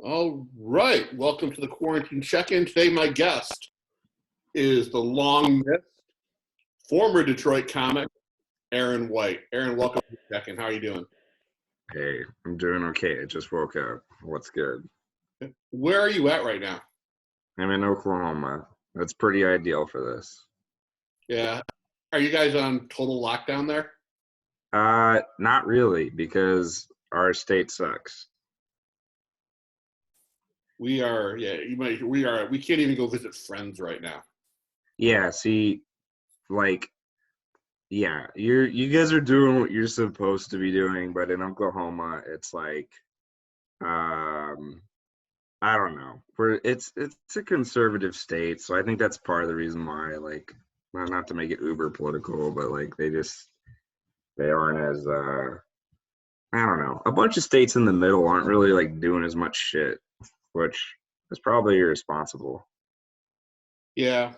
All right. Welcome to the Quarantine Check-In. Today, my guest is the long-missed former Detroit comic, Aaron White. Aaron, welcome to the Check-In. How are you doing? Hey, I'm doing okay. I just woke up. What's good? Where are you at right now? I'm in Oklahoma. That's pretty ideal for this. Yeah. Are you guys on total lockdown there? Not really, because our state sucks. We are, yeah, we can't even go visit friends right now. Yeah, see, like, yeah, you guys are doing what you're supposed to be doing, but in Oklahoma, it's like, um, I don't know. It's a conservative state, so I think that's part of the reason why, like, well, not to make it uber political, but like they aren't as I don't know. A bunch of states in the middle aren't really like doing as much shit, which is probably irresponsible. Yeah,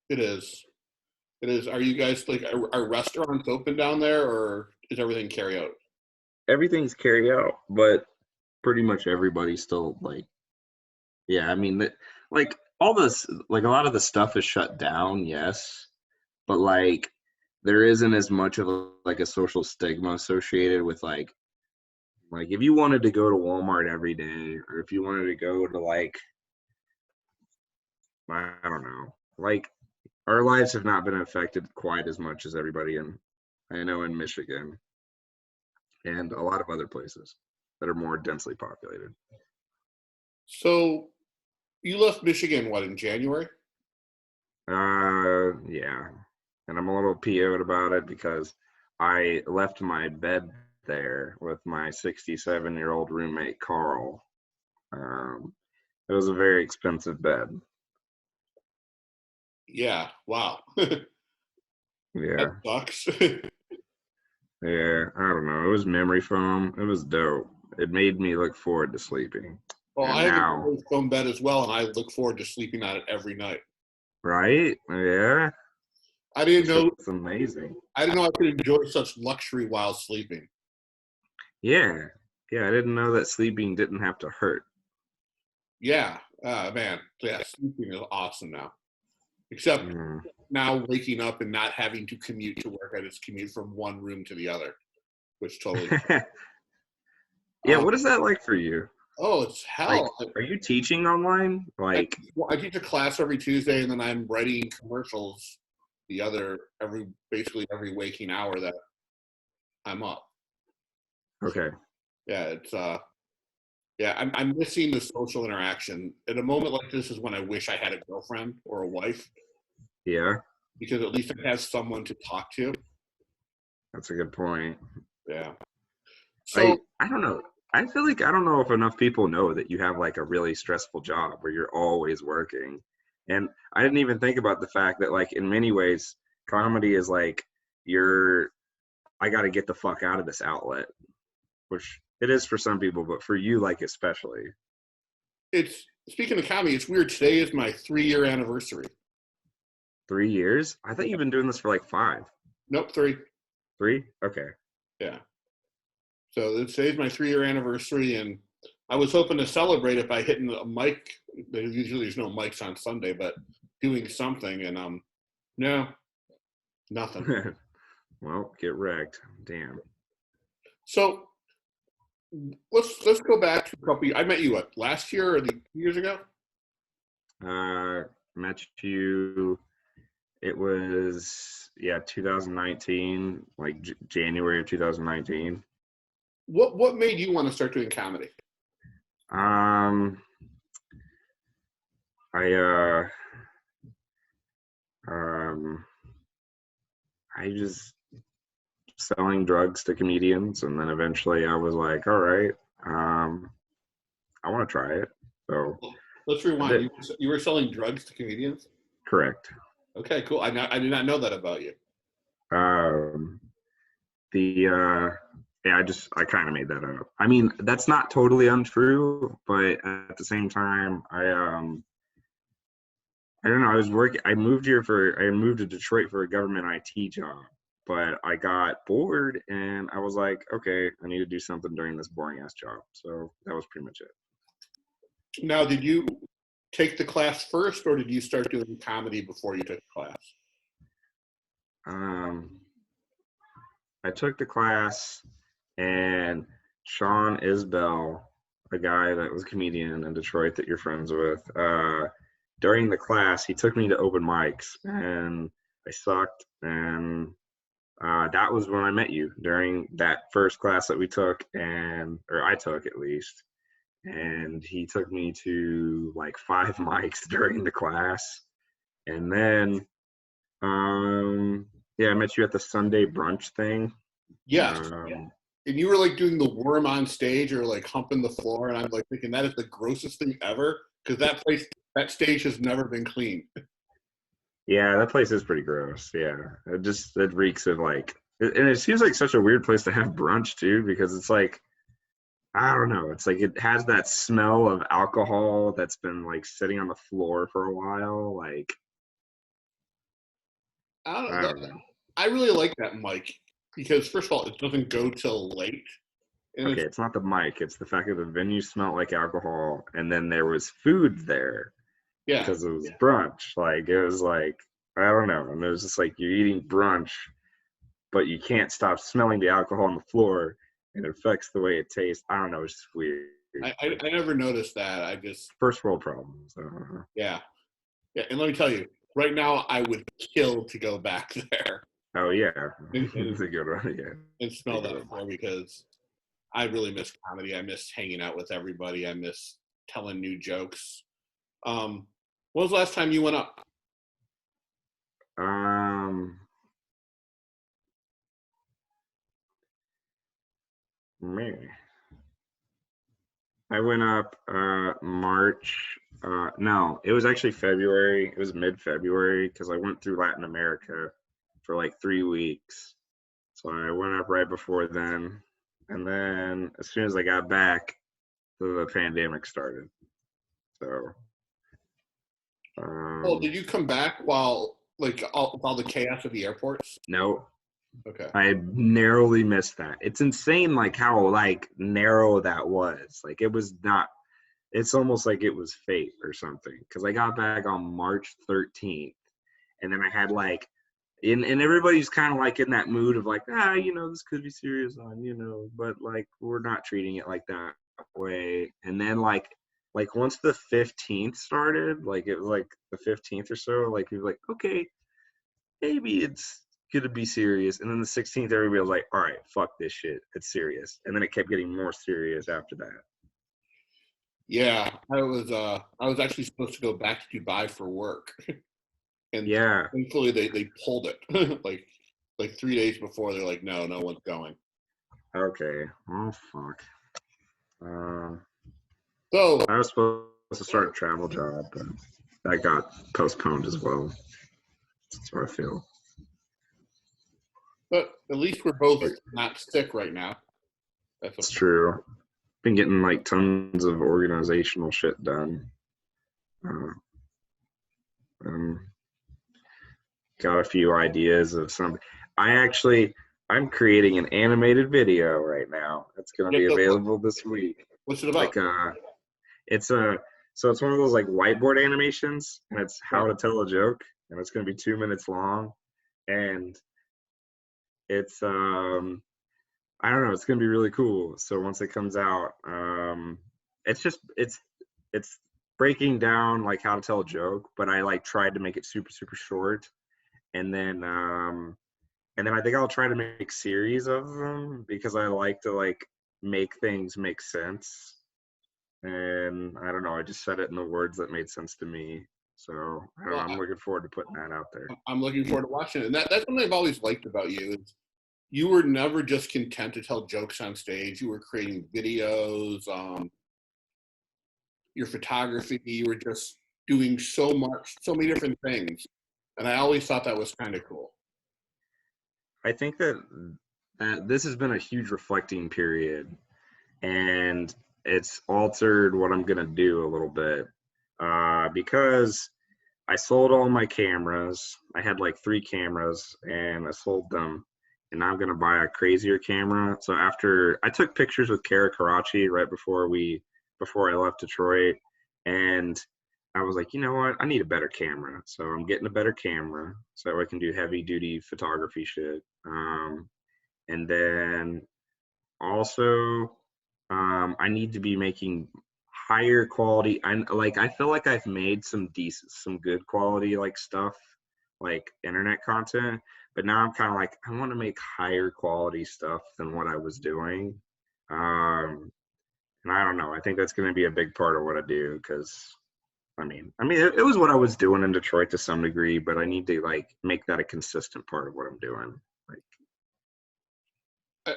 it is. It is. Are you guys like, are restaurants open down there or is everything carry out? Everything's carry out, but pretty much everybody's still like, yeah, I mean, like all this, like a lot of the stuff is shut down, yes, but like there isn't as much of like a social stigma associated with like if you wanted to go to Walmart every day, or if you wanted to go to like, I don't know, like our lives have not been affected quite as much as everybody in, I know, in Michigan and a lot of other places that are more densely populated. So you left Michigan, what, in January? Yeah, and I'm a little PO'd about it because I left my bed there with my 67-year-old roommate Carl. Um, it was a very expensive bed. Yeah. Wow. That Yeah, sucks. yeah, I don't know. It was memory foam. It was dope. It made me look forward to sleeping. Well, And I have a now, memory foam bed as well, and I look forward to sleeping on it every night. right? Yeah, I didn't it's know amazing. I didn't know I could enjoy such luxury while sleeping. Yeah, yeah, I didn't know that sleeping didn't have to hurt. Yeah, man, yeah, sleeping is awesome now. Except Mm. now waking up and not having to commute to work. I just commute from one room to the other, which totally. Yeah, Um, what is that like for you? oh, it's Like, hell. are you teaching online? Like, I teach a class every Tuesday, and then I'm writing commercials the other basically every waking hour that I'm up. okay, Yeah, it's yeah, I'm missing the social interaction. At a moment like this is when I wish I had a girlfriend or a wife yeah, because at least it has someone to talk to. that's a good point. Yeah. I So I don't know. I feel like I don't know if enough people know that you have like a really stressful job where you're always working. And I didn't even think about the fact that like in many ways, comedy is like you're I got to get the fuck out of this outlet, which it is for some people, but for you, like especially it's speaking of comedy, it's weird. Today is my 3-year anniversary. 3 years. I thought you've been doing this for like five, Nope, three. three. Okay. Yeah. So today's my 3-year anniversary, and I was hoping to celebrate it by hitting a mic. There's no mics on Sunday, but doing something, and no, nothing. Well, get wrecked. Damn. So let's go back to a couple. I met you what, last year or 2 years ago? Met you. It was, yeah, 2019, like January of 2019. What made you want to start doing comedy? Um, I um I just selling drugs to comedians, and then eventually I was like, all right, um, I want to try it. So Let's I rewind. did. You were selling drugs to comedians? Correct. Okay, cool. I did not know that about you. Um, the yeah, I kind of made that up. I mean, that's not totally untrue, but at the same time, I don't know. I moved to Detroit for a government IT job, but I got bored and I was like, okay, I need to do something during this boring ass job. So that was pretty much it. Now, did you take the class first, or did you start doing comedy before you took the class? Um, I took the class, and Sean Isbell, a guy that was a comedian in Detroit that you're friends with, during the class, he took me to open mics, and I sucked. And that was when I met you during that first class that we took, or I took at least. And he took me to like 5 mics during the class. And then, yeah, I met you at the Sunday brunch thing. Yes. Um, And you were like doing the worm on stage or like humping the floor, and I'm like thinking that is the grossest thing ever because that stage has never been clean. yeah, that place is pretty gross. Yeah, it reeks of like, and it seems like such a weird place to have brunch too, because it's like, I don't know, it's like it has that smell of alcohol that's been like sitting on the floor for a while. Like, I don't I know. don't know. I really like that mic because first of all, it doesn't go till late, and Okay, it's it's not the mic, it's the fact that the venue smelled like alcohol, and then there was food there yeah. because it was brunch. Like, it was like, I don't know, and it was just like you're eating brunch, but you can't stop smelling the alcohol on the floor, and it affects the way it tastes. I don't know, it's just weird. I never noticed that. I just First world problems. yeah. Yeah, and let me tell you, right now I would kill to go back there Oh yeah, and, it's and, a good one. Yeah, and smell that floor because I really miss comedy. I miss hanging out with everybody. I miss telling new jokes. When was the last time you went up? um, man, I went up March. No, it was actually February. It was mid-February because I went through Latin America for like 3 weeks. So I went up right before then, and then as soon as I got back, the pandemic started. So, Oh, did um, you come back while like all the chaos of the airports? no, Okay. I narrowly missed that. It's insane, like how like narrow that was. Like it was not. It's almost like it was fate or something. Because I got back on March 13th, and then I had like, and everybody's kind of like in that mood of like, this could be serious but like we're not treating it like that way. And then like once the 15th started, like it was like the 15th or so, like people were like, okay, maybe it's gonna be serious. And then the 16th, everybody was like, all right, fuck this shit, it's serious. And then it kept getting more serious after that. Yeah, I was actually supposed to go back to Dubai for work, and Yeah. thankfully they pulled it like 3 days before. They're like, no, no one's going. Okay. Oh fuck. Uh, So, I was supposed to start a travel job, but that got postponed as well. That's how I feel. but at least we're both not sick right now. That's a It's true. Been getting like tons of organizational shit done. Uh, um, got a few ideas of some. I'm creating an animated video right now. It's gonna be available this week. What's it about? Like it's a so it's one of those like whiteboard animations, and it's how to tell a joke, and it's gonna be 2 minutes long, and it's I don't know, it's gonna be really cool. So once it comes out, it's just it's breaking down like how to tell a joke, but I like tried to make it super super short, and then I think I'll try to make series of them because I like to like make things make sense. And I don't know, I just said it in the words that made sense to me. So I don't know, Well, I'm looking forward to putting that out there. I'm looking forward to watching it. And that's something I've always liked about you is you were never just content to tell jokes on stage. You were creating videos, your photography. You were just doing so much, so many different things. And I always thought that was kind of cool. I think that this has been a huge reflecting period, and it's altered what I'm gonna do a little bit because I sold all my cameras. I had like 3 cameras, and I sold them, and now I'm gonna buy a crazier camera. So after I took pictures with Kara Karachi right before I left Detroit, And I was like, you know what? I need a better camera. So I'm getting a better camera so I can do heavy duty photography shit. And then also, I need to be making higher quality. I feel like I've made some good quality like stuff, like internet content. But now I'm kind of like, I want to make higher quality stuff than what I was doing. Um, and I don't know. I think that's going to be a big part of what I do because it was what I was doing in Detroit to some degree, but I need to like make that a consistent part of what I'm doing. Like,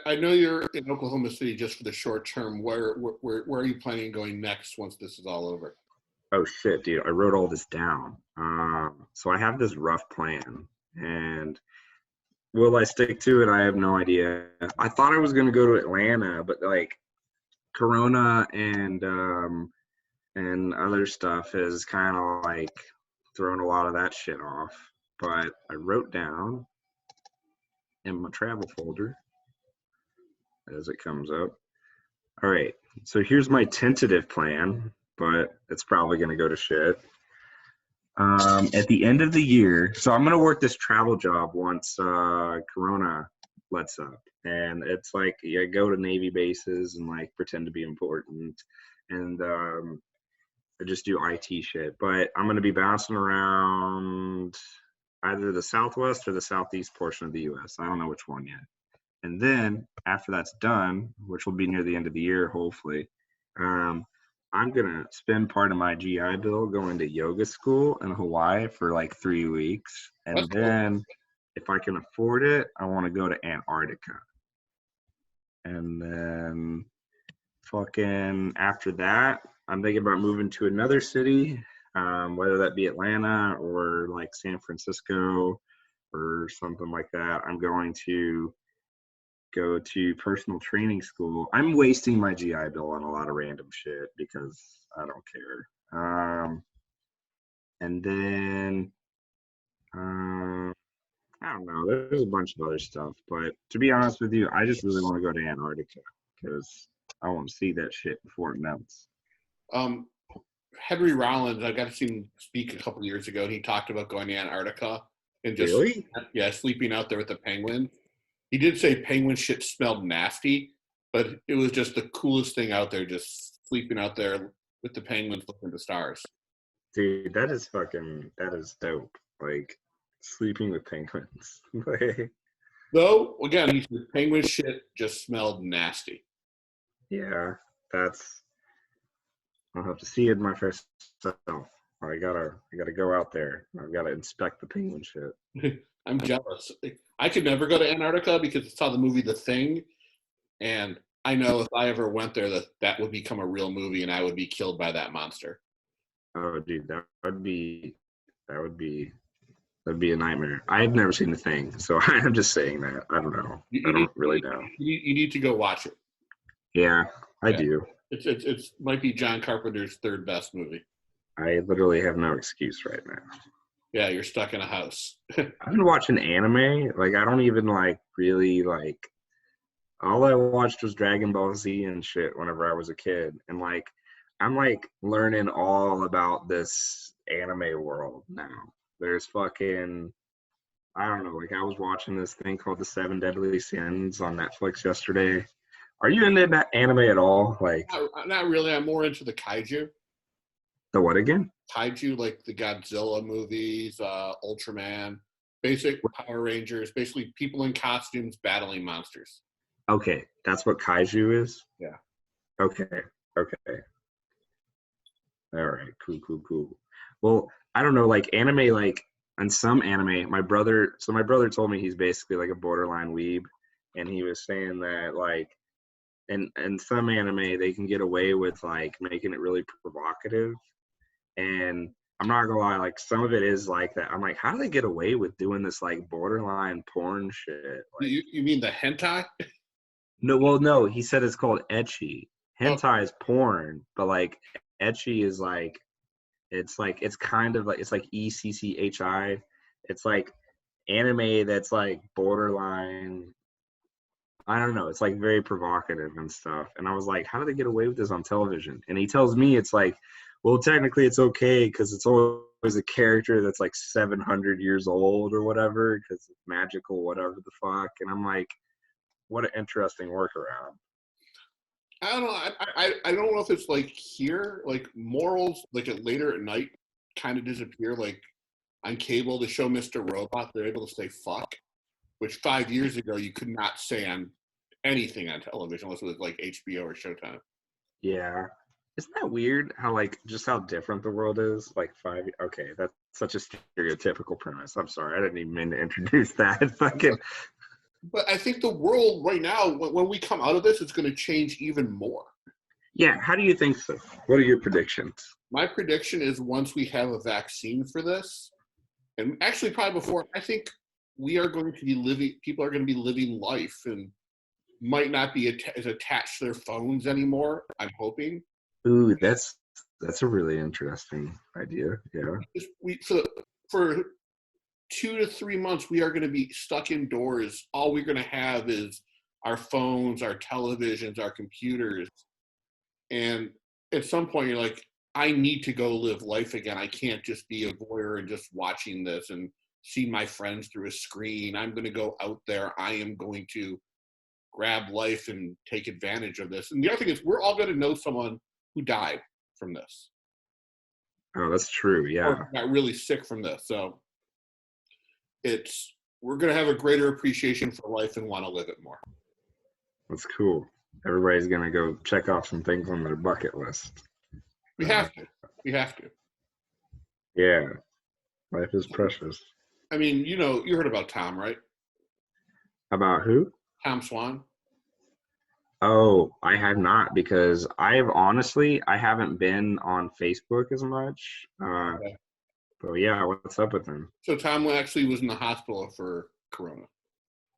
I know you're in Oklahoma City just for the short term. Where are you planning on going next once this is all over? oh shit, dude, I wrote all this down. So I have this rough plan, and will I stick to it? I have no idea. I thought I was gonna go to Atlanta, but like Corona and other stuff has kind of like thrown a lot of that shit off. But I wrote down in my travel folder as it comes up. All right, so here's my tentative plan, but it's probably gonna go to shit. At the end of the year, so I'm gonna work this travel job once Corona lets up, and it's like you go to Navy bases and like pretend to be important, and I just do IT shit. But I'm gonna be bouncing around either the southwest or the southeast portion of the U.S. I don't know which one yet. And then after that's done, which will be near the end of the year, hopefully, um, I'm gonna spend part of my GI Bill going to yoga school in Hawaii for like 3 weeks, That's and cool. then if I can afford it, I want to go to Antarctica, and then fucking after that, I'm thinking about moving to another city, whether that be Atlanta or like San Francisco or something like that. I'm going to go to personal training school. I'm wasting my GI Bill on a lot of random shit because I don't care. And then I don't know. There's a bunch of other stuff, but to be honest with you, I just really want to go to Antarctica because I want to see that shit before it melts. Um, Henry Rollins, I got to see him speak a couple of years ago, and he talked about going to Antarctica and just Really? yeah, sleeping out there with the penguin. He did say penguin shit smelled nasty, but it was just the coolest thing out there, just sleeping out there with the penguins looking at the stars. Dude, that is dope. Like sleeping with penguins. Like, Though, again, he said penguin shit just smelled nasty. yeah, that's I'll have to see it my first self. I gotta go out there. I've gotta inspect the penguin shit. I'm jealous. I could never go to Antarctica because I saw the movie The Thing, and I know if I ever went there, that would become a real movie, and I would be killed by that monster. Oh, dude, that would be that'd be a nightmare. I've never seen the thing, so I'm just saying that. I don't know. I don't really know. You need to go watch it. Yeah, I Yeah, do. it's might be John Carpenter's third best movie. I literally have no excuse right now. Yeah, you're stuck in a house. I've been watching anime. Like I don't even like really like all I watched was Dragon Ball Z and shit whenever I was a kid. And like I'm like learning all about this anime world now. There's fucking I don't know, like I was watching this thing called The Seven Deadly Sins on Netflix yesterday. Are you into that anime at all? Like Not really. I'm more into the kaiju. the what again? Kaiju, like the Godzilla movies, Ultraman, basic Power Rangers, basically people in costumes battling monsters. Okay, that's what kaiju is? Yeah. Okay, okay. All right, cool, cool, cool. Well, I don't know, like anime, like on some anime, my brother told me he's basically like a borderline weeb, and he was saying that like in some anime they can get away with like making it really provocative, and I'm not gonna lie, like some of it is like that. I'm like, how do they get away with doing this like borderline porn shit? Like, You mean the hentai? no, well, no, he said it's called ecchi. Oh, Hentai is porn, but like ecchi is like it's kind of like it's like ECCHI. It's like anime that's like borderline. I don't know. It's like very provocative and stuff. And I was like, how do they get away with this on television? And he tells me it's like well, technically it's okay because it's always a character that's like 700 years old or whatever because it's magical, whatever the fuck. And I'm like, what an interesting workaround. I don't know. I don't know if it's like here, like morals, like at later at night, kind of disappear. Like on cable, the show Mr. Robot, they're able to say fuck, which 5 years ago you could not say on anything on television unless it was like HBO or Showtime. Yeah. Isn't that weird how like just how different the world is? Like okay, that's such a stereotypical premise. I'm sorry, I didn't even mean to introduce that. Fucking But I think the world right now, when we come out of this, it's going to change even more. yeah, how do you think so? What are your predictions? My prediction is once we have a vaccine for this, and actually probably before, I think we are going to be living, people are going to be living life and might not be as attached to their phones anymore, I'm hoping. Ooh, that's a really interesting idea. Yeah. For 2 to 3 months, we are going to be stuck indoors. All we're going to have is our phones, our televisions, our computers. And at some point, you're like, I need to go live life again. I can't just be a voyeur and just watching this and see my friends through a screen. I'm going to go out there. I am going to grab life and take advantage of this. And the other thing is, we're all going to know someone who died from this. Oh, that's true. Yeah. Or got really sick from this. So we're going to have a greater appreciation for life and want to live it more. That's cool. Everybody's gonna go check off some things on their bucket list. We have to. We have to. Yeah. Life is precious. I mean, you heard about Tom, right? About who? Tom Swan. Oh, I have not because I haven't been on Facebook as much. Okay. But yeah, what's up with him? So Tom actually was in the hospital for Corona.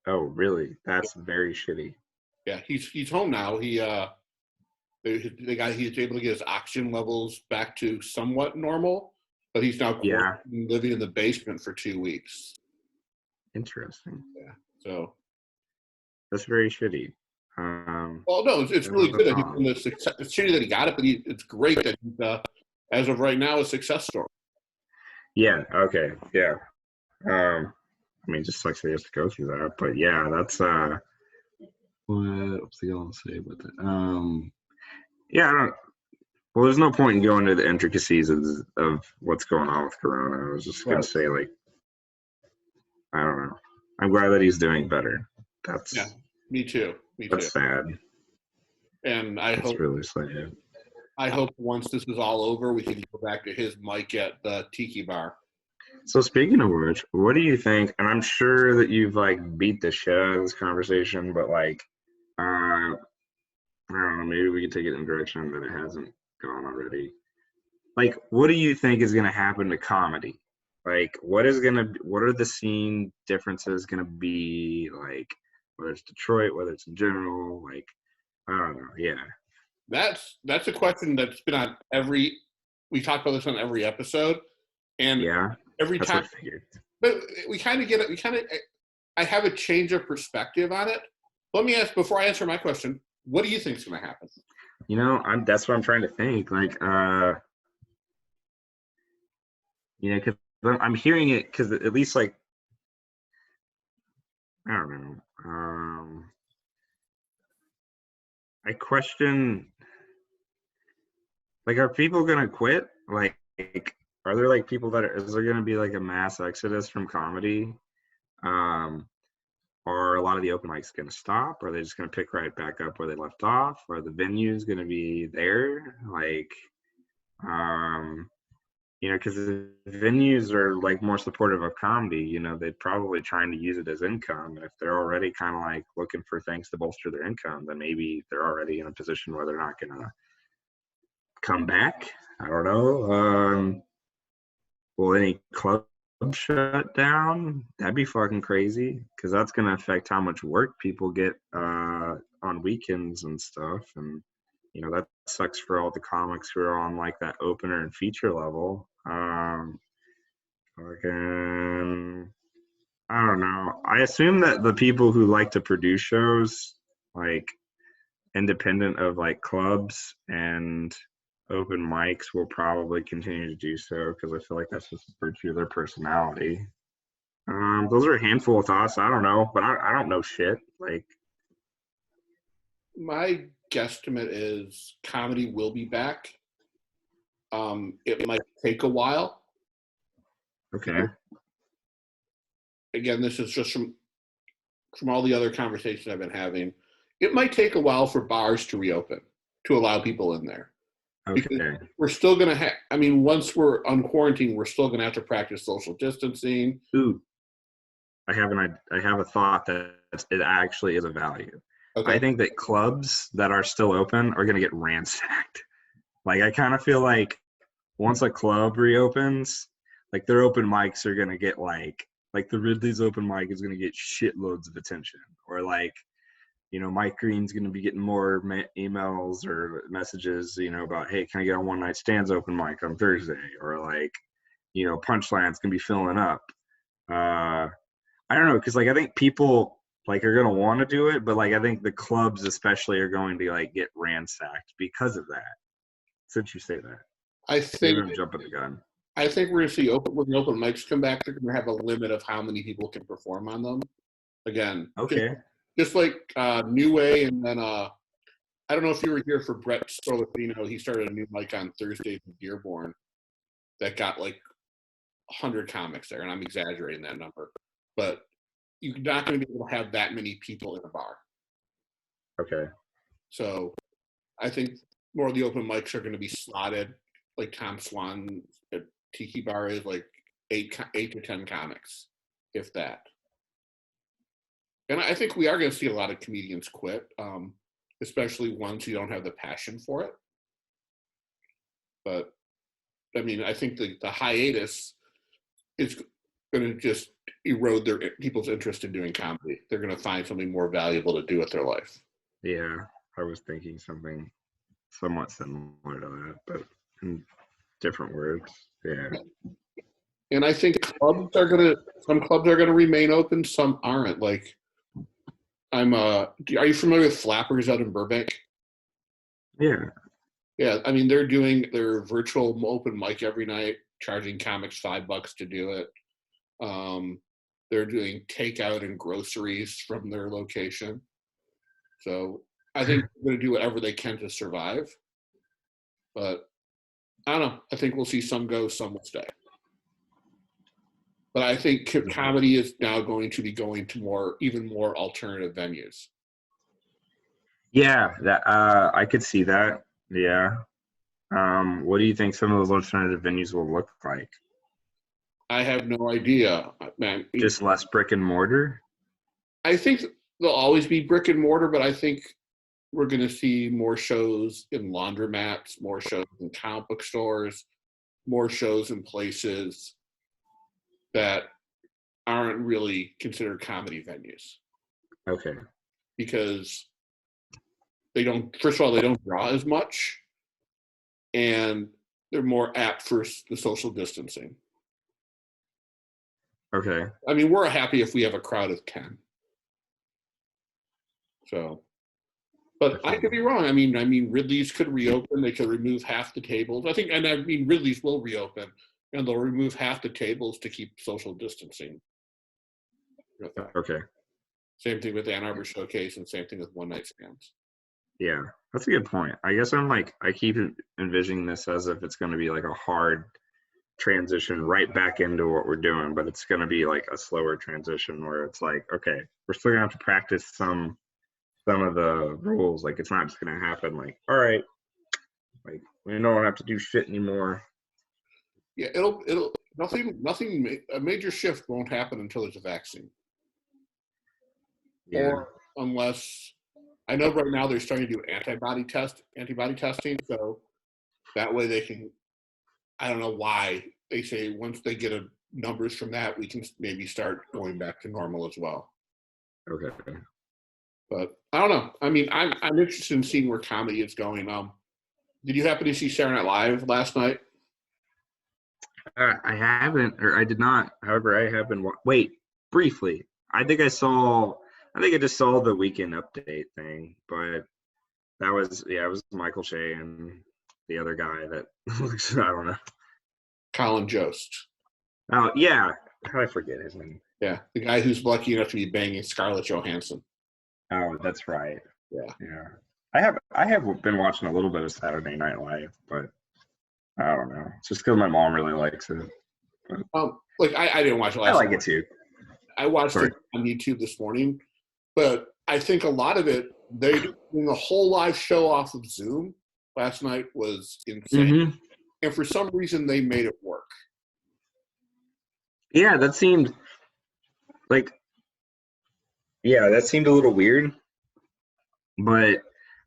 Oh, really? That's very shitty. Yeah, he's home now. He's able to get his oxygen levels back to somewhat normal, but he's now living in the basement for 2 weeks. Interesting. Yeah, so that's very shitty. Well, no, it's really good that he's in the success. It's shitty that he got it, but it's great that he's, as of right now, a success story. Yeah. Okay. Yeah. I mean, it just sucks that he has to go through that, but yeah, that's what was I going to say about that? Yeah, well, there's no point in going into the intricacies of what's going on with Corona. I was just going to say, like, I don't know. I'm glad that he's doing better. Yeah, me too. That's sad. And that's really sad. I hope once this is all over, we can go back to his mic at the Tiki Bar. So speaking of which, what do you think? And I'm sure that you've like beat the shit out of this conversation, but like, I don't know, maybe we could take it in a direction that it hasn't gone already. Like, what do you think is going to happen to comedy? Like, what are the scene differences going to be? Like, whether it's Detroit, whether it's in general, like, I don't know. Yeah. That's a question that's been on we talk about this on every episode. And yeah, every time, but we kind of get it. I have a change of perspective on it. Let me ask, before I answer my question, what do you think is going to happen? That's what I'm trying to think. Like, because I'm hearing it because at least like, I don't know. I question, like, are people going to quit? Like, are there like people is there going to be like a mass exodus from comedy? Are a lot of the open mics going to stop? Are they just going to pick right back up where they left off? Are the venues going to be there? Like, because the venues are like more supportive of comedy, they're probably trying to use it as income. And if they're already kind of like looking for things to bolster their income, then maybe they're already in a position where they're not going to come back. I don't know. Will any club shut down? That'd be fucking crazy because that's going to affect how much work people get on weekends and stuff. And, that sucks for all the comics who are on like that opener and feature level. I don't know. I assume that the people who like to produce shows, like independent of like clubs and open mics will probably continue to do so because I feel like that's just a virtue of their personality. Those are a handful of thoughts. I don't know, but I don't know shit. Like, My guesstimate is comedy will be back. It might take a while. okay, Again, this is just from all the other conversations I've been having. It might take a while for bars to reopen to allow people in there. Because okay, we're still going to have, I mean, once we're on quarantine, we're still going to have to practice social distancing. ooh, I have a thought that it actually is a value. I Okay. think that clubs that are still open are gonna get ransacked. Like, I kind of feel like once a club reopens, like their open mics are gonna get like the Ridley's open mic is gonna get shitloads of attention, or like, Mike Green's gonna be getting more emails or messages, about, hey, can I get a one night stands open mic on Thursday, or like, Punchline's gonna be filling up. I don't know, because like I think people like are gonna want to do it, but like I think the clubs especially are going to like get ransacked because of that. Since you say that, I maybe think I'm jumping the gun. I think we're going to see when the open mics come back, they're going to have a limit of how many people can perform on them. Again, Okay. just like New Way, and then I don't know if you were here for Brett Storlafino. He started a new mic on Thursdays in Dearborn that got like 100 comics there, and I'm exaggerating that number, but you're not going to be able to have that many people in a bar. Okay. So I think more of the open mics are going to be slotted, like Tom Swan at Tiki Bar is, like eight to 10 comics, if that. And I think we are going to see a lot of comedians quit, especially ones who don't have the passion for it. But I mean, I think the hiatus is going to just erode people's interest in doing comedy. They're going to find something more valuable to do with their life. Yeah, I was thinking something somewhat similar to that, but in different words. Yeah. And I think some clubs are gonna remain open, some aren't. Like are you familiar with Flappers out in Burbank? Yeah. Yeah, I mean they're doing their virtual open mic every night, charging comics $5 to do it. They're doing takeout and groceries from their location. So I think they're gonna do whatever they can to survive. But I don't know. I think we'll see some go, some will stay. But I think comedy is now going to be going to even more alternative venues. Yeah, that I could see that. Yeah. What do you think some of those alternative venues will look like? I have no idea, man. Just less brick and mortar? I think there'll always be brick and mortar, but I think we're going to see more shows in laundromats, more shows in comic book stores, more shows in places that aren't really considered comedy venues. Okay. Because first of all, they don't draw as much, and they're more apt for the social distancing. Okay. I mean, we're happy if we have a crowd of 10. So, but I could be wrong. I mean, Ridley's could reopen. They could remove half the tables. Ridley's will reopen, and they'll remove half the tables to keep social distancing. Okay. Same thing with Ann Arbor Showcase, and same thing with one night stands. Yeah, that's a good point. I guess I keep envisioning this as if it's going to be like a hard transition right back into what we're doing, but it's going to be like a slower transition where it's like, okay, we're still going to have to practice some of the rules. Like, it's not just going to happen like, all right, like we don't have to do shit anymore. Yeah, a major shift won't happen until there's a vaccine. Yeah. Or unless, I know right now they're starting to do antibody testing, so that way they can, I don't know why they say once they get numbers from that, we can maybe start going back to normal as well. Okay. But I don't know. I mean, I'm interested in seeing where comedy is going. Did you happen to see Saturday Night Live last night? I haven't, or I did not. However, I have been. Wait, briefly. I think I just saw the Weekend Update thing, but that was, it was Michael Che and the other guy that looks, I don't know. Colin Jost. Oh yeah, how did I forget his name? Yeah, the guy who's lucky enough to be banging Scarlett Johansson. Oh, that's right. Yeah. Yeah. I have been watching a little bit of Saturday Night Live, but I don't know. It's just because my mom really likes it. Like I didn't watch it I last like night. it too. I watched Sorry. it on YouTube this morning, but I think a lot of it, they doing the whole live show off of Zoom last night was insane. Mm-hmm. And for some reason, they made it work. Yeah, that seemed like that seemed a little weird, but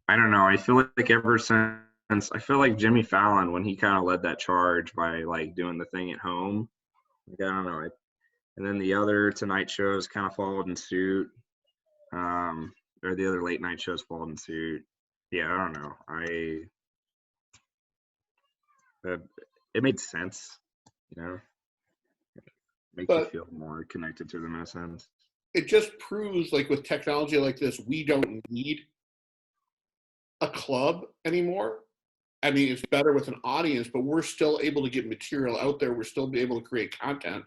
I don't know. I feel like ever since I feel like Jimmy Fallon when he kind of led that charge by like doing the thing at home. Like, I don't know. And then the other Tonight shows kind of followed in suit. Or the other late night shows followed in suit. Yeah, I don't know. It made sense, you know. Makes you But feel more connected to them in a sense. it just proves, like with technology like this, we don't need a club anymore. I mean, it's better with an audience, but we're still able to get material out there. We're still able to create content.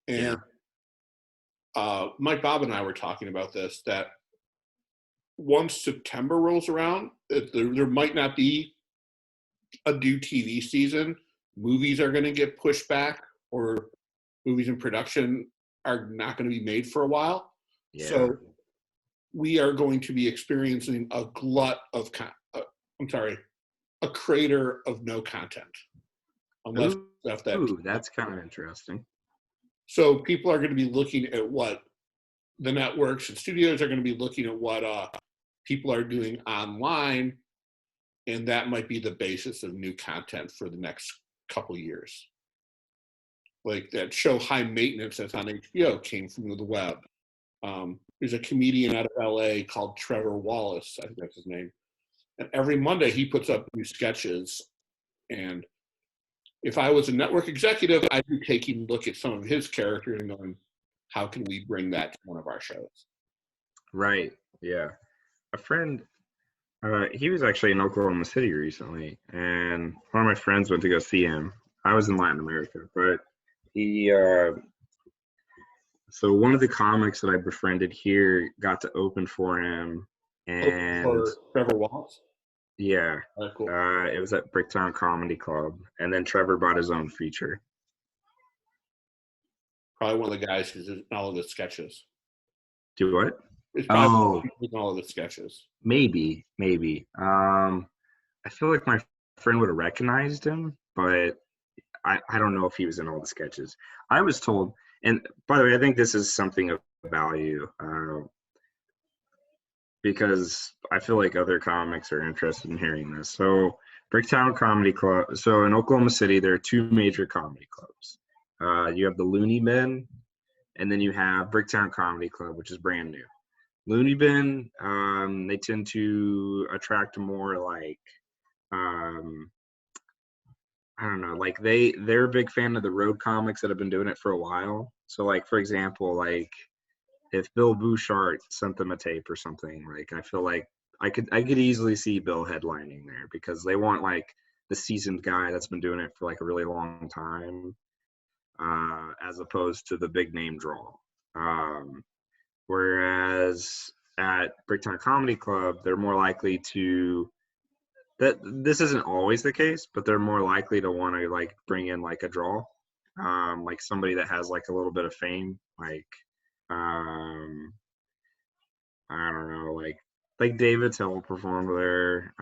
And Mike Bob and I were talking about this, that once September rolls around, there might not be a new TV season. Movies are going to get pushed back, or movies in production are not going to be made for a while. Yeah. So we are going to be experiencing a glut of, a crater of no content. Unless stuff that. Ooh, that's kind of interesting. So people are going to be looking at what the networks and studios are going to be looking at what people are doing online, and that might be the basis of new content for the next couple years. Like that show High Maintenance that's on HBO came from the web. There's a comedian out of LA called Trevor Wallace, I think that's his name. And every Monday he puts up new sketches. And if I was a network executive, I'd be taking a look at some of his characters and going, how can we bring that to one of our shows? Right. Yeah. A friend, he was actually in Oklahoma City recently, and one of my friends went to go see him. I was in Latin America, but he, so one of the comics that I befriended here got to open for him, and For Trevor Wallace? yeah, Cool. it was at Bricktown Comedy Club, and then Trevor bought his own feature. Probably one of the guys who's in all of the sketches. Do what? It's probably in all of the sketches. Maybe. I feel like my friend would have recognized him, but I don't know if he was in all the sketches. I was told, and by the way, I think this is something of value because I feel like other comics are interested in hearing this. So Bricktown Comedy Club. So in Oklahoma City, there are two major comedy clubs. You have the Looney Bin, and then you have Bricktown Comedy Club, which is brand new. Looney Bin, they tend to attract more like, I don't know, like they're a big fan of the road comics that have been doing it for a while. So like, for example, like if Bill Bouchard sent them a tape or something, like I feel like I could easily see Bill headlining there because they want like the seasoned guy that's been doing it for like a really long time, as opposed to the big name draw. Whereas at Bricktown Comedy Club, they're more likely to, that this isn't always the case, but they're more likely to want to like bring in like a draw, like somebody that has like a little bit of fame, like I don't know, like David Tell performed there.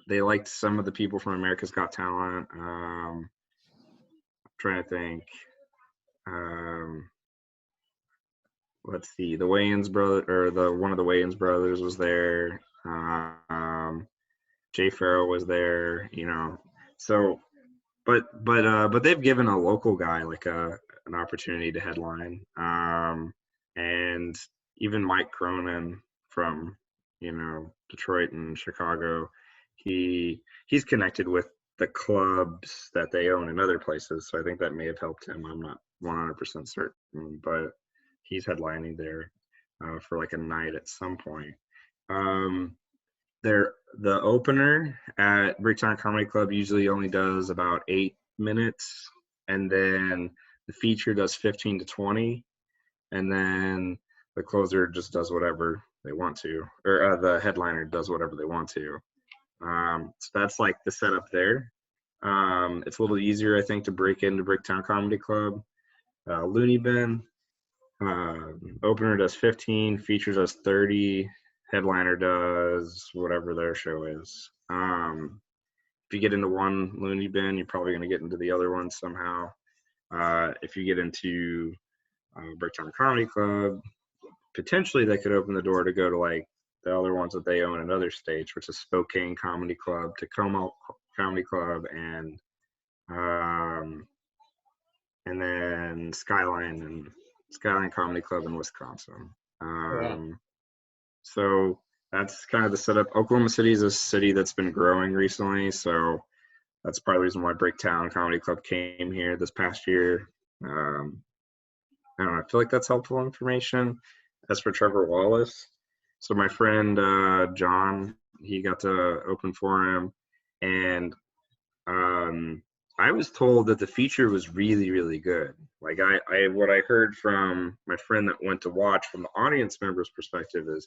They liked some of the people from America's Got Talent. I'm trying to think. Let's see, the Wayans brother, or one of the Wayans brothers was there. Jay Farrell was there, you know. So, but they've given a local guy like an opportunity to headline, and even Mike Cronin from, you know, Detroit and Chicago, he's connected with the clubs that they own in other places, so I think that may have helped him. I'm not 100% certain, but he's headlining there for like a night at some point. the opener at Bricktown Comedy Club usually only does about 8 minutes, and then the feature does 15 to 20, and then the closer just does whatever they want to, or the headliner does whatever they want to. So that's like the setup there. It's a little easier, I think, to break into Bricktown Comedy Club. Looney Bin, opener does 15, feature does 30, headliner does whatever their show is. If you get into one Looney Bin, you're probably going to get into the other one somehow. If you get into Bricktown Comedy Club, potentially they could open the door to go to like the other ones that they own in other states, which is Spokane Comedy Club, Tacoma Comedy Club, and then Skyline Comedy Club in Wisconsin. So that's kind of the setup. Oklahoma City is a city that's been growing recently, so that's part of the reason why Bricktown Comedy Club came here this past year. I don't know. I feel like that's helpful information. As for Trevor Wallace, so my friend John, he got to open for him, and I was told that the feature was really, really good. Like what I heard from my friend that went to watch from the audience members' perspective is,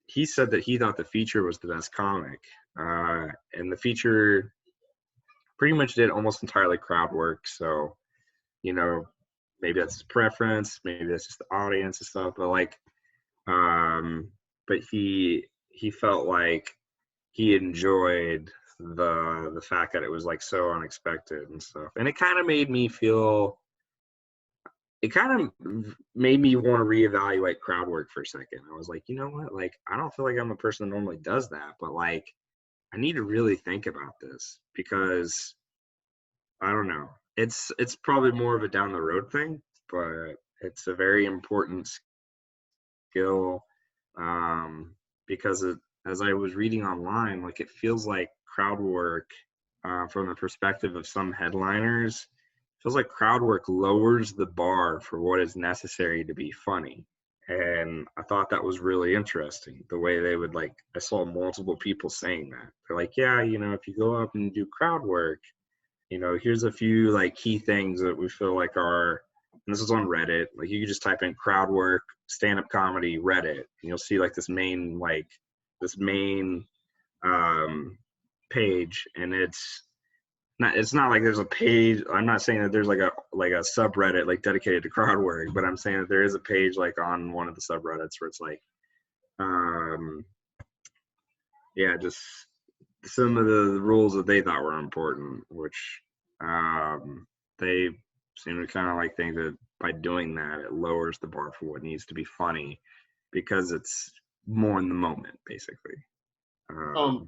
he said that he thought the feature was the best comic, and the feature pretty much did almost entirely crowd work. So, maybe that's his preference, maybe that's just the audience and stuff. But like, but he felt like he enjoyed the fact that it was like so unexpected and stuff, and it kind of made me feel. It kind of made me want to reevaluate crowd work for a second. I was like, you know what? Like, I don't feel like I'm a person that normally does that, but like, I need to really think about this because I don't know. It's probably more of a down the road thing, but it's a very important skill, because as I was reading online, like it feels like crowd work, from the perspective of some headliners, feels like crowd work lowers the bar for what is necessary to be funny. And I thought that was really interesting, the way they would like, I saw multiple people saying that. They're like, yeah, if you go up and do crowd work, here's a few like key things that we feel like are, and this is on Reddit, like you could just type in crowd work, stand-up comedy, Reddit, and you'll see like this main page, and it's not like there's a page. I'm not saying that there's like a subreddit like dedicated to crowd work, but I'm saying that there is a page like on one of the subreddits where it's like, just some of the rules that they thought were important, which they seem to kind of like think that by doing that, it lowers the bar for what needs to be funny because it's more in the moment, basically. When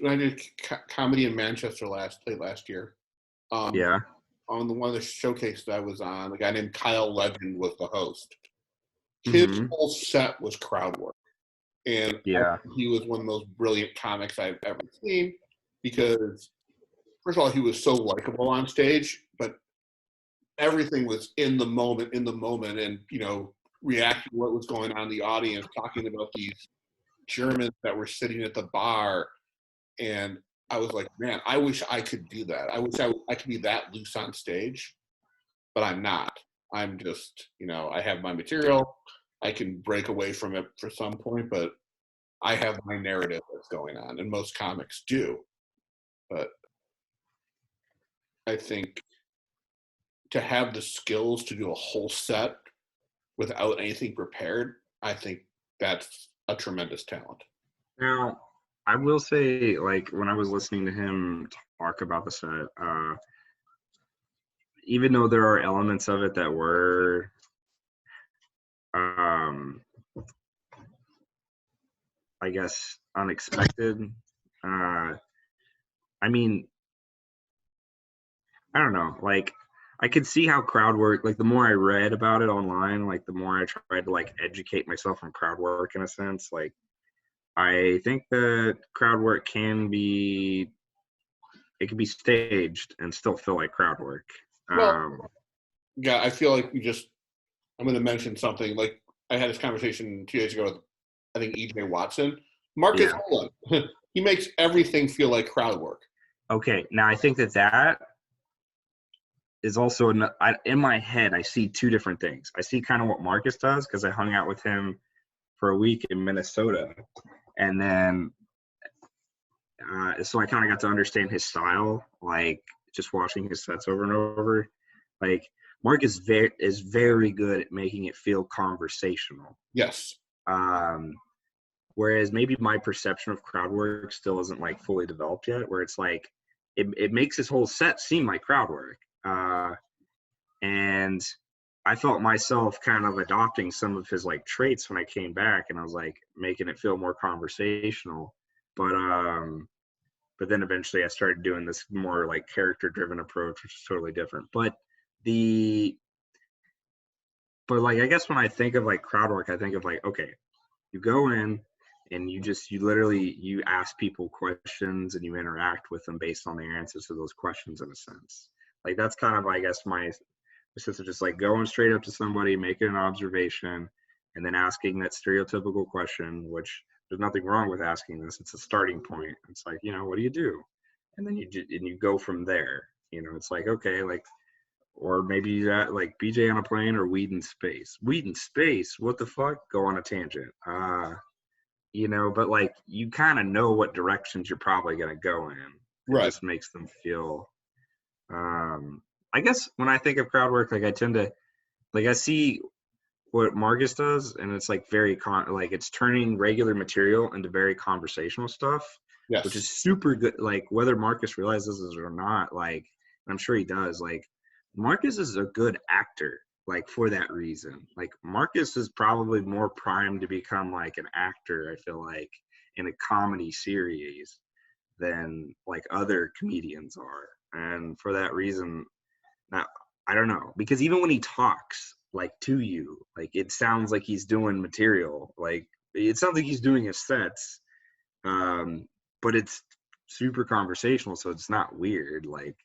I did comedy in Manchester last year, Yeah. on one of the showcases I was on, a guy named Kyle Legend was the host. His whole set was crowd work, and Yeah, he was one of the most brilliant comics I've ever seen because, first of all, he was so likable on stage, but everything was in the moment, and reacting to what was going on in the audience, talking about these Germans that were sitting at the bar. And I was like, man, I wish I could do that. I wish I could be that loose on stage, but I'm not. I'm just, I have my material. I can break away from it for some point, but I have my narrative that's going on, and most comics do. But I think to have the skills to do a whole set without anything prepared, I think that's a tremendous talent. Now, I will say, like, when I was listening to him talk about the set, even though there are elements of it that were, I guess, unexpected, I mean, I don't know, like, I could see how crowd work, like, the more I read about it online, like, the more I tried to, like, educate myself on crowd work in a sense, like, I think that crowd work can be staged and still feel like crowd work. Well, yeah, I feel like I'm going to mention something. Like I had this conversation 2 days ago with I think EJ Watson. Marcus Yeah. Holland, he makes everything feel like crowd work. Okay, now I think that is also in my head. I see two different things. I see kind of what Marcus does because I hung out with him for a week in Minnesota, and then so I kind of got to understand his style, like just watching his sets over and over. Like Mark is very good at making it feel conversational. Yes. Whereas maybe my perception of crowd work still isn't like fully developed yet, where it's like it makes his whole set seem like crowd work. And I felt myself kind of adopting some of his like traits when I came back, and I was like making it feel more conversational. But then eventually I started doing this more like character driven approach, which is totally different. But like I guess when I think of like crowd work, I think of like, okay, you go in and you literally you ask people questions and you interact with them based on their answers to those questions in a sense. Like that's kind of I guess my sense of just like going straight up to somebody, making an observation, and then asking that stereotypical question, which there's nothing wrong with asking this. It's a starting point. It's like, what do you do? And then you go from there. It's like, okay, like, or maybe that like BJ on a plane or weed in space. Weed in space, what the fuck? Go on a tangent. But like you kind of know what directions you're probably gonna go in. It just makes them feel I guess when I think of crowd work, like I tend to like I see what Marcus does, and it's like very like it's turning regular material into very conversational stuff, yes. Which is super good. Like whether Marcus realizes this or not, like I'm sure he does. Like Marcus is a good actor, like for that reason. Like Marcus is probably more primed to become like an actor. I feel like in a comedy series than like other comedians are, and for that reason, I don't know, because even when he talks like to you, like it sounds like he's doing material, like it sounds like he's doing his sets, but it's super conversational, so it's not weird. Like,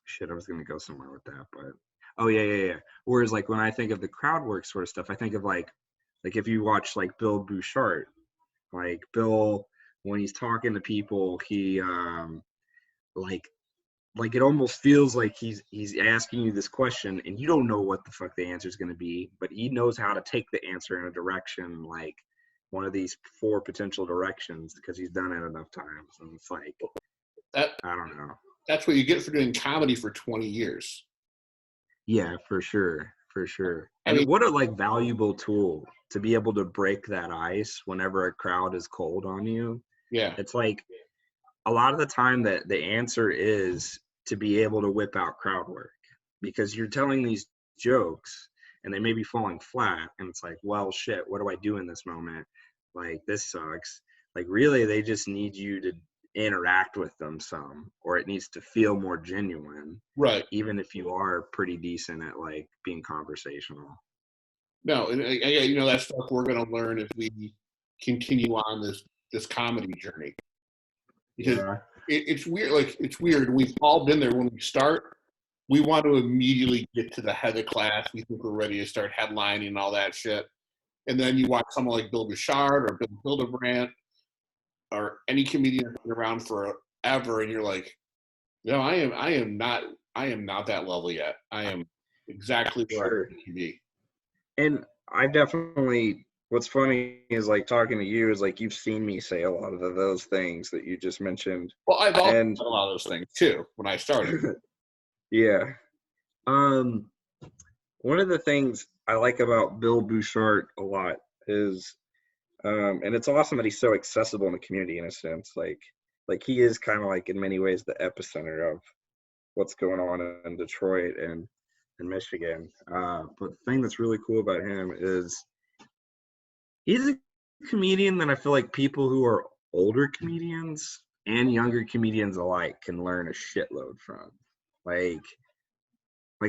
shit, I was gonna go somewhere with that, but oh yeah. Whereas like when I think of the crowd work sort of stuff, I think of like if you watch like Bill Bouchard, like Bill when he's talking to people, he like it almost feels like he's asking you this question and you don't know what the fuck the answer is going to be, but he knows how to take the answer in a direction, like one of these 4 potential directions, because he's done it enough times. And it's like that I don't know. That's what you get for doing comedy for 20 years. Yeah, for sure. And I mean, what a like valuable tool to be able to break that ice whenever a crowd is cold on you. Yeah. It's like a lot of the time that the answer is to be able to whip out crowd work, because you're telling these jokes and they may be falling flat, and it's like, well, shit, what do I do in this moment? Like, this sucks. Like, really, they just need you to interact with them some, or it needs to feel more genuine. Right. Even if you are pretty decent at like being conversational. No, and that's stuff we're going to learn as we continue on this comedy journey. Because it's weird. Like, it's weird. We've all been there when we start. We want to immediately get to the head of class. We think we're ready to start headlining and all that shit. And then you watch someone like Bill Bouchard or Bill Hildebrandt or any comedian that's been around forever, and you're like, no, I am not that level yet. I am exactly where I need to be. And I definitely, what's funny is like talking to you is like you've seen me say a lot of those things that you just mentioned. Well, I've also done a lot of those things too when I started. Yeah. One of the things I like about Bill Bouchard a lot is, and it's awesome that he's so accessible in the community in a sense. Like he is kind of like in many ways the epicenter of what's going on in Detroit and in Michigan. But the thing that's really cool about him is he's a comedian that I feel like people who are older comedians and younger comedians alike can learn a shitload from. Like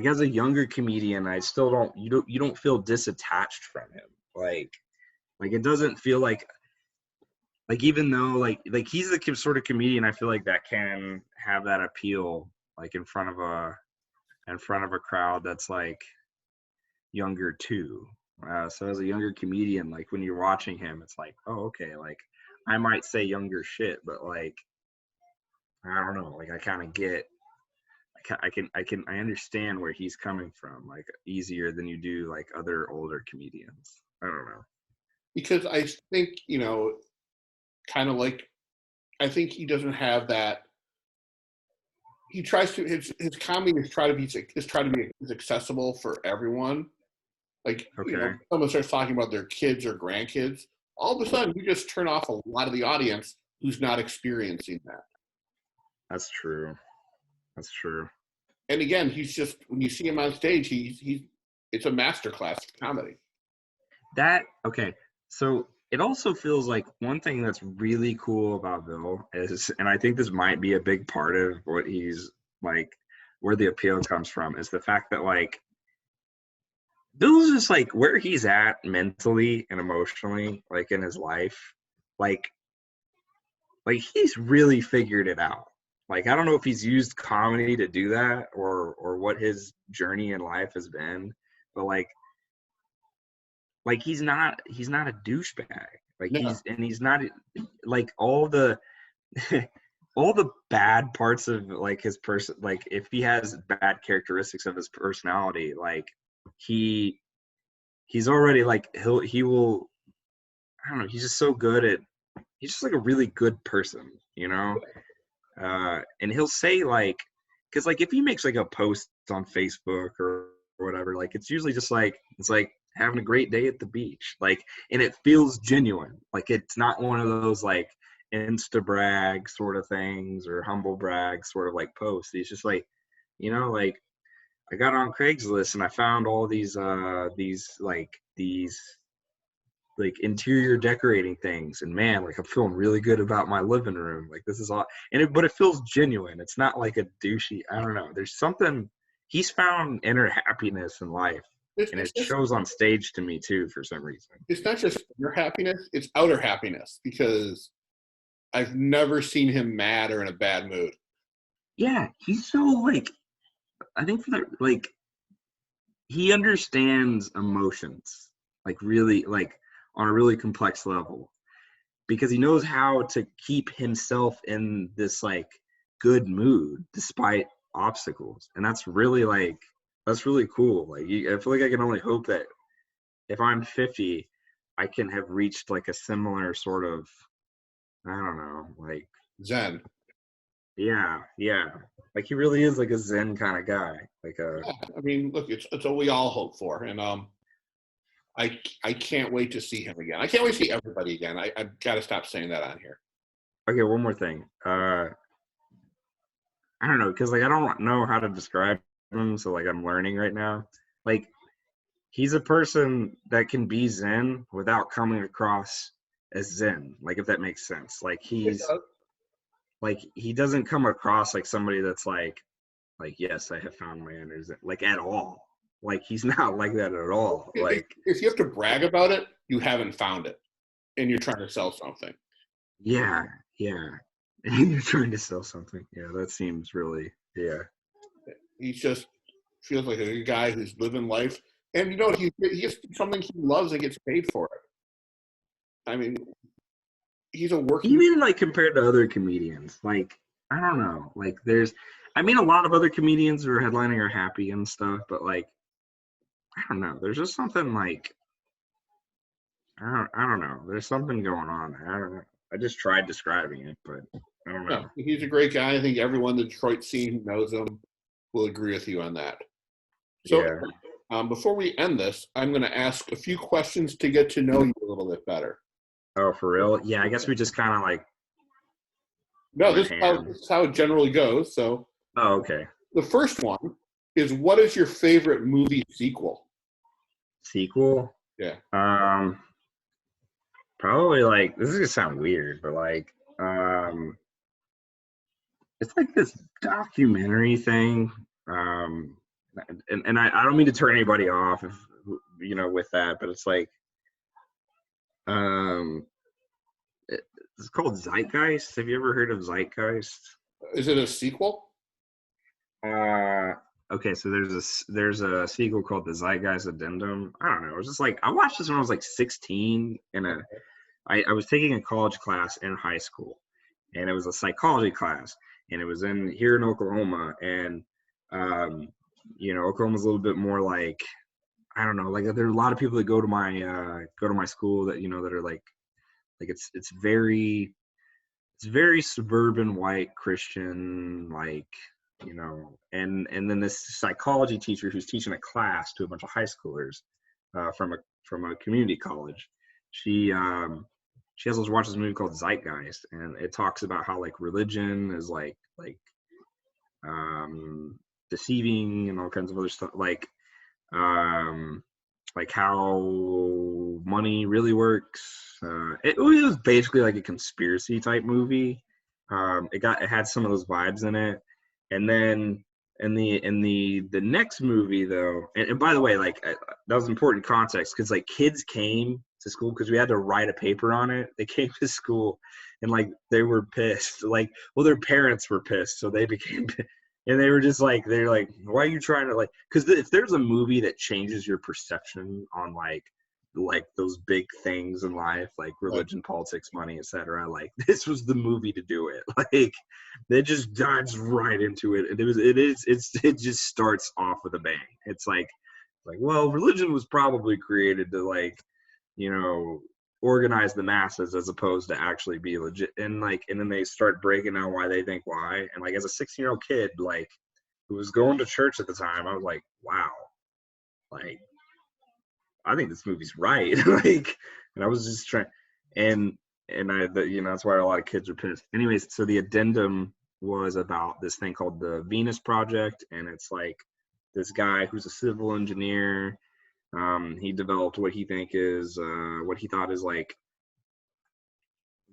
as a younger comedian, I still you don't feel disattached from him. Like it doesn't feel like even though like he's the sort of comedian I feel like that can have that appeal like in front of a crowd that's like younger too. So as a younger comedian, like when you're watching him, it's like, oh, okay, like I might say younger shit, but like I don't know, like I kind of get, I understand where he's coming from, like easier than you do like other older comedians. I don't know. Because I think, kind of like, I think he doesn't have that. He tries to his comedy is try to be as accessible for everyone. Like, Okay, someone starts talking about their kids or grandkids, all of a sudden you just turn off a lot of the audience who's not experiencing that. that's true. That's true. And again, he's just, when you see him on stage, he's it's a masterclass of comedy. That okay. So it also feels like one thing that's really cool about Bill is, and I think this might be a big part of what he's like, where the appeal comes from, is the fact that like Bill's just like where he's at mentally and emotionally, like in his life, like he's really figured it out. Like I don't know if he's used comedy to do that or what his journey in life has been, but like he's not a douchebag. Like No, he's not like all the all the bad parts of like his person, like if he has bad characteristics of his personality, like he he's already like he will, I don't know, he's just so good at, he's just like a really good person, you know? And he'll say like, because like if he makes like a post on Facebook or whatever, like it's usually just like, it's like having a great day at the beach, like, and it feels genuine. Like it's not one of those like insta brag sort of things or humble brag sort of like posts. He's just like, like I got on Craigslist and I found all these like interior decorating things, and man, like I'm feeling really good about my living room, like this is all, but it feels genuine. It's not like a douchey, I don't know, there's something, he's found inner happiness in life, and it's it just shows on stage to me too for some reason. it's not just inner happiness; it's outer happiness. Because I've never seen him mad or in a bad mood. Yeah, he's so like, I think for that, like he understands emotions like really, like on a really complex level, because he knows how to keep himself in this like good mood despite obstacles, and that's really like, that's really cool. Like I feel like I can only hope that if I'm 50 I can have reached like a similar sort of, I don't know, like Zen. yeah, like he really is like a zen kind of guy, like a, Yeah, I mean, look, it's what we all hope for, and I can't wait to see him again. I can't wait to see everybody again. I've got to stop saying that on here. okay, one more thing. I don't know, because like I don't know how to describe him, so like I'm learning right now. Like he's a person that can be zen without coming across as zen, like if that makes sense. Like It he's does. like he doesn't come across like somebody that's like yes, I have found my inner zen, like at all. Like he's not like that at all. Like If you have to brag about it, you haven't found it, and you're trying to sell something. yeah. And you're trying to sell something. Yeah, that seems really, yeah. He just feels like a guy who's living life, and he gets something he loves and gets paid for it. I mean, he's a working. Even like compared to other comedians, like I don't know, like there's, I mean, a lot of other comedians who are headlining are happy and stuff, but like I don't know, there's just something like, I don't know, there's something going on. I don't know. I just tried describing it, but I don't No, know. he's a great guy. I think everyone in the Detroit scene who knows him will agree with you on that. So, Yeah. before we end this, I'm going to ask a few questions to get to know you a little bit better. Oh, for real? Yeah, I guess we just kind of like No, went ham. this is how it generally goes. So, Oh, okay. the first one is, what is your favorite movie sequel? Sequel? Yeah. Probably like, this is gonna sound weird, but like, it's like this documentary thing. Um, and I don't mean to turn anybody off if with that, but it's like, um, it's called Zeitgeist. Have you ever heard of Zeitgeist? Is it a sequel? Uh, Okay, so there's a sequel called the Zeitgeist Addendum. I don't know. It was just like I watched this when I was like 16 I was taking a college class in high school, and it was a psychology class, and it was in here in Oklahoma, and um, Oklahoma's a little bit more like I don't know, like there are a lot of people that go to my school that that are like it's very suburban white Christian, like and then this psychology teacher who's teaching a class to a bunch of high schoolers from a community college. She has us watch this movie called Zeitgeist, and it talks about how like religion is um, deceiving and all kinds of other stuff, um, like how money really works. It was basically like a conspiracy type movie. It had some of those vibes in it, and then in the next movie though, and by the way, that was important context because like kids came to school because we had to write a paper on it. They came to school and like they were pissed. Like, well, their parents were pissed, so they became and they were just like they're like, why are you trying to like? Because if there's a movie that changes your perception on like those big things in life, like religion, politics, money, etc., like this was the movie to do it. Like they just dives right into it, and it just starts off with a bang. It's like well, religion was probably created to you know organize the masses as opposed to actually be legit, and then they start breaking down why they think why, and like as a 16-year-old kid like who was going to church at the time, I was like, wow, like I think this movie's right. Like, and I was just trying, and that's why a lot of kids are pissed. Anyways, so the addendum was about this thing called the Venus Project, and it's like this guy who's a civil engineer. He developed what what he thought is like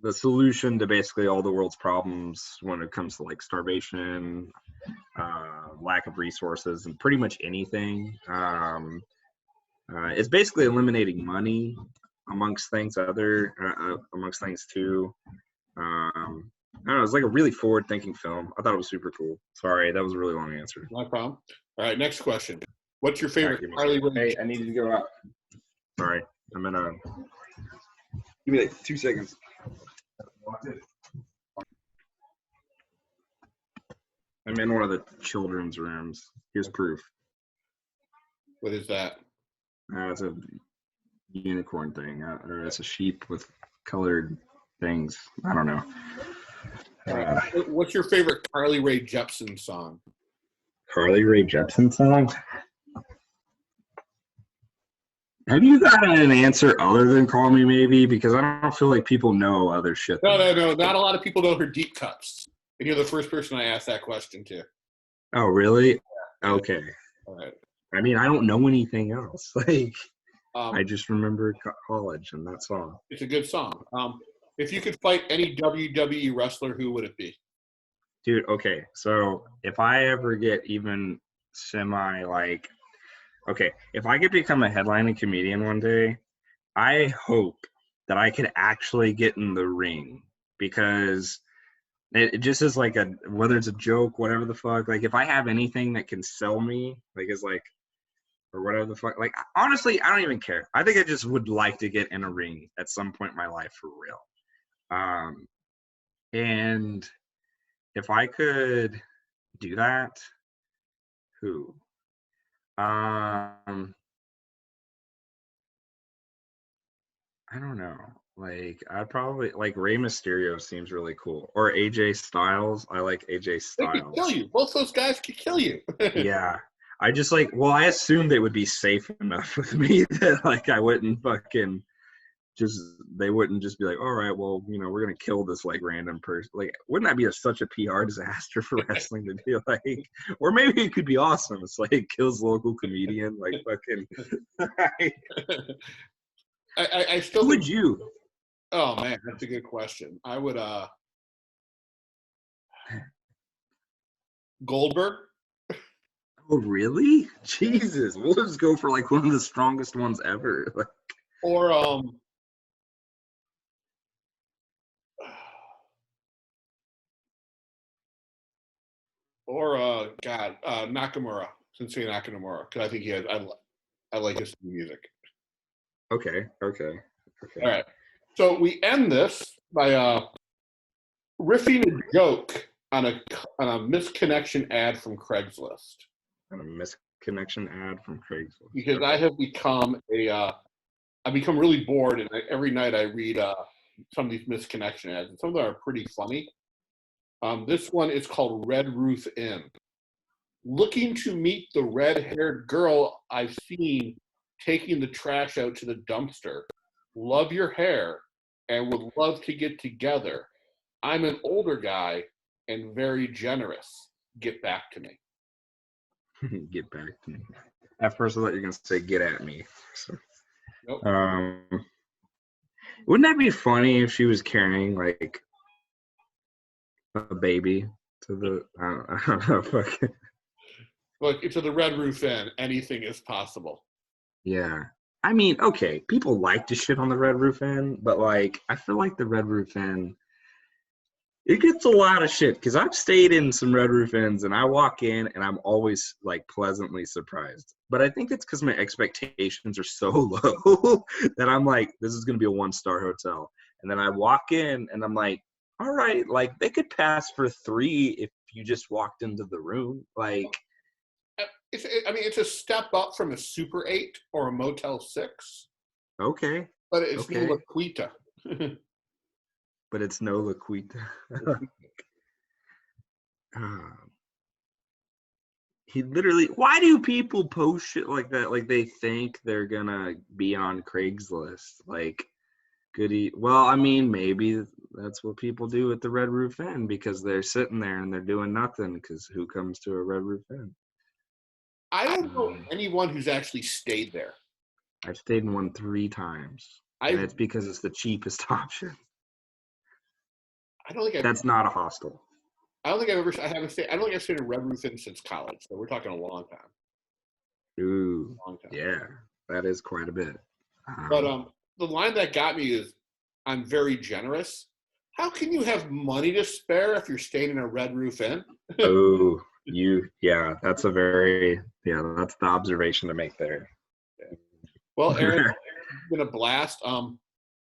the solution to basically all the world's problems when it comes to like starvation, lack of resources, and pretty much anything. It's basically eliminating money amongst things amongst things too. I don't know. It's like a really forward-thinking film. I thought it was super cool. Sorry, that was a really long answer. No problem. All right, next question. What's your favorite Harley Ray? Hey, I need you to go out. Sorry, I'm in a. Give me like 2 seconds. I'm in one of the children's rooms. Here's proof. What is that? It's a unicorn thing, or it's a sheep with colored things. I don't know. What's your favorite Carly Rae Jepsen song? Carly Rae Jepsen song? Have you got an answer other than Call Me Maybe? Because I don't feel like people know other shit. No. Not a lot of people know her deep cuts. And you're the first person I asked that question to. Oh, really? Okay. All right. I mean, I don't know anything else. Like, I just remember college and that song. It's a good song. If you could fight any WWE wrestler, who would it be? Dude, okay. So if I ever get even if I could become a headlining comedian one day, I hope that I could actually get in the ring, because it just is like whether it's a joke, whatever the fuck, like if I have anything that can sell me, or whatever the fuck, like honestly, I don't even care. I think I just would like to get in a ring at some point in my life for real. And if I could do that, who? I don't know. Like I'd probably like Rey Mysterio seems really cool, or AJ Styles. I like AJ Styles. They could kill you. Both those guys could kill you. Yeah. I just I assumed they would be safe enough with me that like I wouldn't fucking they wouldn't just be like, all right, well, we're gonna kill this like random person. Like, wouldn't that be such a PR disaster for wrestling to be like? Or maybe it could be awesome. It's like kills local comedian, like fucking. I still. Who would you? Oh man, that's a good question. I would Goldberg. Oh really? Jesus, we'll just go for like one of the strongest ones ever. Or Nakamura. Sensei Nakamura, because I think he has. I like his music. Okay. All right. So we end this by riffing a joke on a misconnection ad from Craigslist. And a misconnection ad from Craigslist. Because I have become I've become really bored, and every night I read some of these misconnection ads, and some of them are pretty funny. This one is called Red Roof Inn. Looking to meet the red-haired girl I've seen taking the trash out to the dumpster. Love your hair and would love to get together. I'm an older guy and very generous. Get back to me. Get back to me. At first, I thought you were gonna say "get at me." So, Nope. wouldn't that be funny if she was carrying like a baby to the? I don't know. Fucking. Look, to the Red Roof Inn, anything is possible. Yeah. I mean, okay, people like to shit on the Red Roof Inn, but like, I feel like the Red Roof Inn, it gets a lot of shit because I've stayed in some Red Roof Inns and I walk in and I'm always like pleasantly surprised. But I think it's because my expectations are so low that I'm like, this is going to be a 1-star hotel. And then I walk in and I'm like, all right, like they could pass for 3 if you just walked into the room. Like, it's a step up from a Super 8 or a Motel 6. Okay. But it's okay. no La Quinta. But it's no La Quinta. He literally, why do people post shit like that? Like they think they're gonna be on Craigslist. Like, well, I mean, maybe that's what people do at the Red Roof Inn because they're sitting there and they're doing nothing because who comes to a Red Roof Inn? I don't know anyone who's actually stayed there. I've stayed in one 3 times. And it's because it's the cheapest option. I don't think that's not a hostel. I don't think I haven't stayed. I don't think I've stayed in a Red Roof Inn since college. So we're talking a long time. Ooh, long time. Yeah, that is quite a bit. But the line that got me is, "I'm very generous." How can you have money to spare if you're staying in a Red Roof Inn? Oh, that's a very that's the observation to make there. Yeah. Well, Aaron, it's been a blast.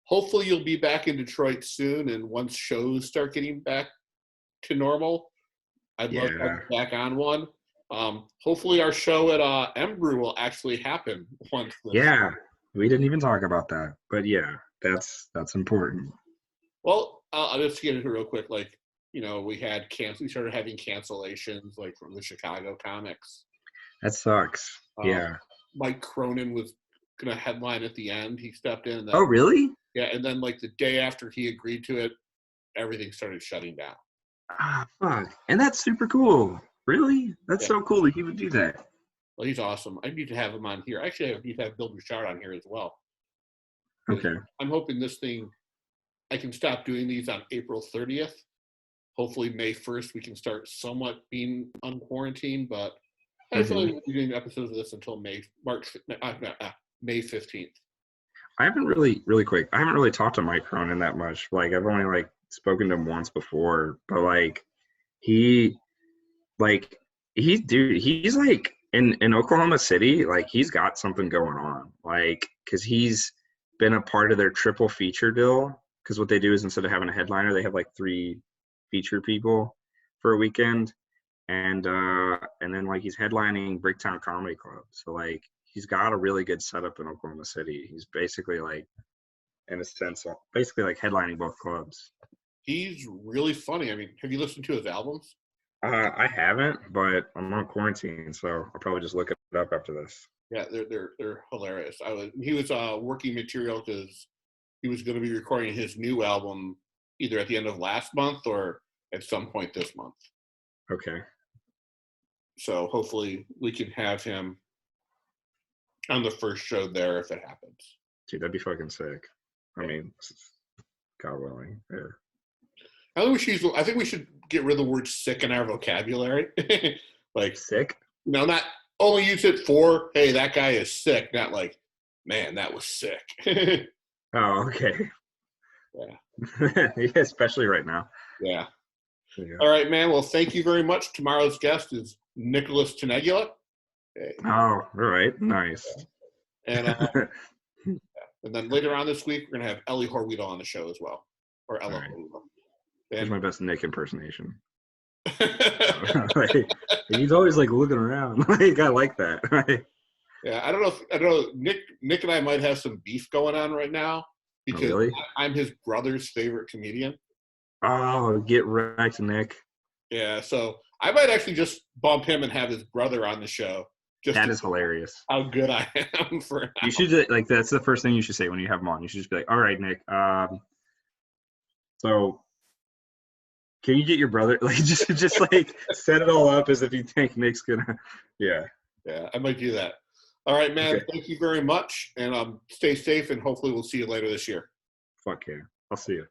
Hopefully you'll be back in Detroit soon, and once shows start getting back to normal, I'd love to have you back on one. Hopefully our show at Embrew will actually happen once. Yeah, we didn't even talk about that, but yeah, that's important. Well, I'll just get into it real quick. Like, we started having cancellations like from the Chicago comics. That sucks. Yeah. Mike Cronin was gonna headline at the end. He stepped in. Oh, really? Yeah, and then like the day after he agreed to it, everything started shutting down. Ah, fuck. And that's super cool. Really? That's so cool that he would do that. Well, he's awesome. I need to have him on here. Actually, I need to have Bill Bouchard on here as well. Okay. I'm hoping this thing, I can stop doing these on April 30th. Hopefully May 1st we can start somewhat being unquarantined, but I feel like we'll be doing episodes of this until May 15th. I haven't really quick. I haven't really talked to Mike Cronin that much. Like I've only like spoken to him once before, but like he's like in Oklahoma City, like he's got something going on. Like because he's been a part of their triple feature deal. Because what they do is instead of having a headliner, they have like 3 feature people for a weekend, and then like he's headlining Bricktown Comedy Club. So like he's got a really good setup in Oklahoma City. He's basically like, in a sense, basically like headlining both clubs. He's really funny. I mean, have you listened to his albums? I haven't, but I'm on quarantine, so I'll probably just look it up after this. Yeah, they're hilarious. He was working material because he was going to be recording his new album either at the end of last month or at some point this month. Okay. So hopefully we can have him on the first show there if it happens. Dude, that'd be fucking sick. I mean, God willing. Yeah. I think we should get rid of the word sick in our vocabulary. Like sick? Not only use it for, hey, that guy is sick, not like, man, that was sick. Oh, okay. Yeah. Yeah, especially right now. Yeah. All right, man. Well, thank you very much. Tomorrow's guest is Nicholas Tenegula. Okay. Oh, all right. Nice. And and then later on this week, we're gonna have Ellie Horweedle on the show as well, or Ella All right. Horweedle. Here's And my best Nick impersonation. Like, he's always like looking around. Like, I like that. Right? yeah, I don't know. Nick and I might have some beef going on right now because really? I'm his brother's favorite comedian. Oh, get wrecked, Nick. Yeah, so I might actually just bump him and have his brother on the show. Just That to is hilarious. how good I am for now. You should like that's the first thing you should say when you have him on. You should just be like, "All right, Nick. So can you get your brother like just like set it all up as if you think Nick's gonna yeah." Yeah, I might do that. All right, man. Okay. Thank you very much, and stay safe, and hopefully we'll see you later this year. Fuck yeah. I'll see you.